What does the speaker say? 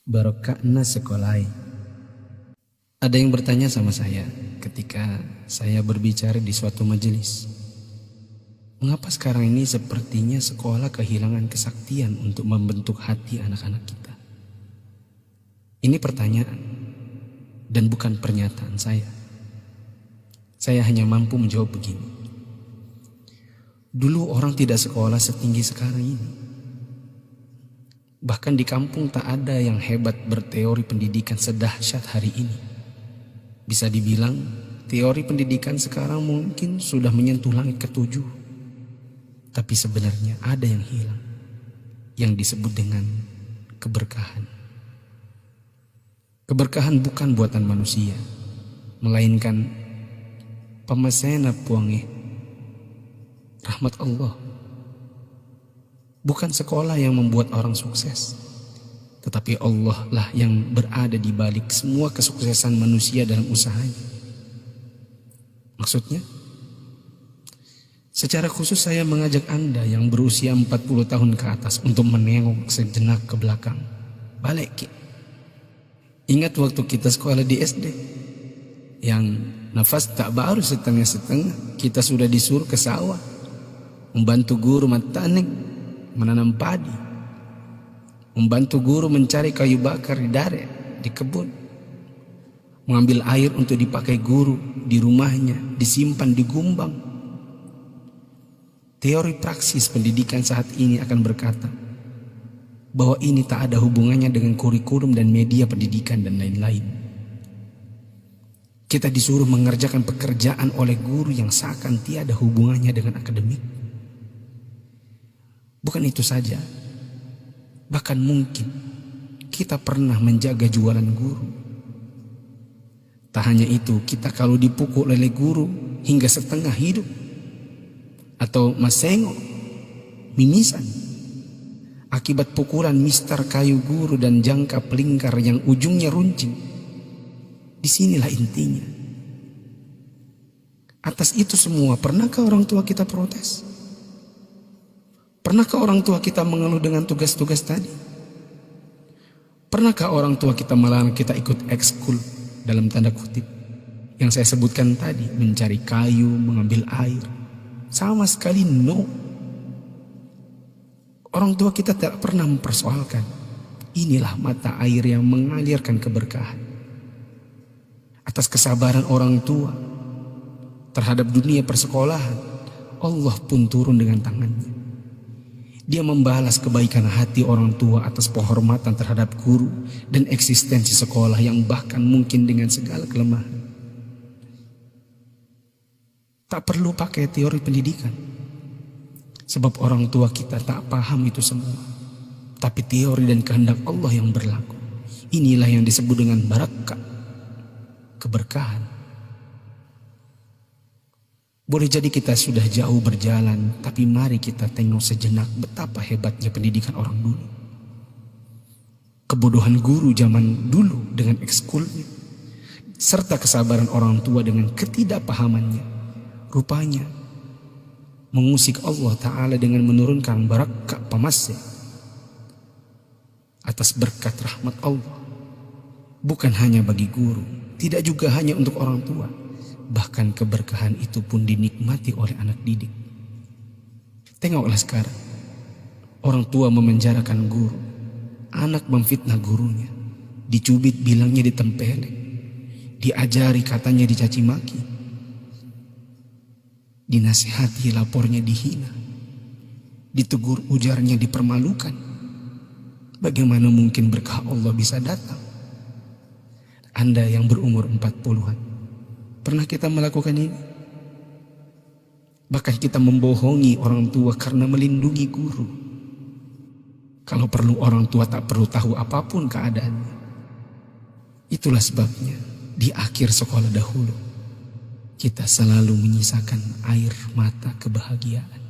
Barokahna sekolai. Ada yang bertanya sama saya ketika saya berbicara di suatu majelis. Mengapa sekarang ini sepertinya sekolah kehilangan kesaktian untuk membentuk hati anak-anak kita? Ini pertanyaan dan bukan pernyataan saya. Saya hanya mampu menjawab begini. Dulu orang tidak sekolah setinggi sekarang ini. Bahkan di kampung tak ada yang hebat berteori pendidikan sedahsyat hari ini. Bisa dibilang teori pendidikan sekarang mungkin sudah menyentuh langit ketujuh. Tapi sebenarnya ada yang hilang, yang disebut dengan keberkahan. Keberkahan bukan buatan manusia, melainkan pemasena puange, rahmat Allah. Bukan sekolah yang membuat orang sukses, tetapi Allah lah yang berada di balik semua kesuksesan manusia dalam usahanya. Maksudnya, secara khusus saya mengajak Anda yang berusia 40 tahun ke atas untuk menengok sejenak ke belakang. Balik. Ingat waktu kita sekolah di SD, yang nafas tak baru setengah-setengah, kita sudah disuruh ke sawah, membantu guru matanik, menanam padi, membantu guru mencari kayu bakar di dare, di kebun, mengambil air untuk dipakai guru di rumahnya, disimpan di gumbang. Teori praksis pendidikan saat ini akan berkata bahwa ini tak ada hubungannya dengan kurikulum dan media pendidikan dan lain-lain. Kita disuruh mengerjakan pekerjaan oleh guru yang seakan tiada hubungannya dengan akademik. Bukan itu saja, bahkan mungkin kita pernah menjaga jualan guru. Tak hanya itu, kita kalau dipukul oleh guru hingga setengah hidup, atau masengok, mimisan, akibat pukulan mister kayu guru dan jangka pelingkar yang ujungnya runcing. Disinilah intinya. Atas itu semua, pernahkah orang tua kita protes? Pernahkah orang tua kita mengeluh dengan tugas-tugas tadi? Pernahkah orang tua kita melarang kita ikut ekskul dalam tanda kutip yang saya sebutkan tadi, mencari kayu, mengambil air? Sama sekali no. Orang tua kita tak pernah mempersoalkan. Inilah mata air yang mengalirkan keberkahan. Atas kesabaran orang tua terhadap dunia persekolahan, Allah pun turun dengan tangannya. Dia membalas kebaikan hati orang tua atas penghormatan terhadap guru dan eksistensi sekolah yang bahkan mungkin dengan segala kelemahan. Tak perlu pakai teori pendidikan, sebab orang tua kita tak paham itu semua. Tapi teori dan kehendak Allah yang berlaku. Inilah yang disebut dengan barakah, keberkahan. Boleh jadi kita sudah jauh berjalan, tapi mari kita tengok sejenak betapa hebatnya pendidikan orang dulu. Kebodohan guru zaman dulu dengan ekskulnya, serta kesabaran orang tua dengan ketidakpahamannya, rupanya mengusik Allah Ta'ala dengan menurunkan barakah pemasya atas berkat rahmat Allah. Bukan hanya bagi guru, tidak juga hanya untuk orang tua. Bahkan keberkahan itu pun dinikmati oleh anak didik. Tengoklah sekarang, orang tua memenjarakan guru, anak memfitnah gurunya, dicubit bilangnya ditempeleng, diajari katanya dicaci maki, dinasihati lapornya dihina, ditegur ujarnya dipermalukan. Bagaimana mungkin berkah Allah bisa datang? Anda yang berumur 40-an, pernah kita melakukan ini? Bahkan kita membohongi orang tua karena melindungi guru. Kalau perlu orang tua tak perlu tahu apapun keadaannya. Itulah sebabnya di akhir sekolah dahulu kita selalu menyisakan air mata kebahagiaan.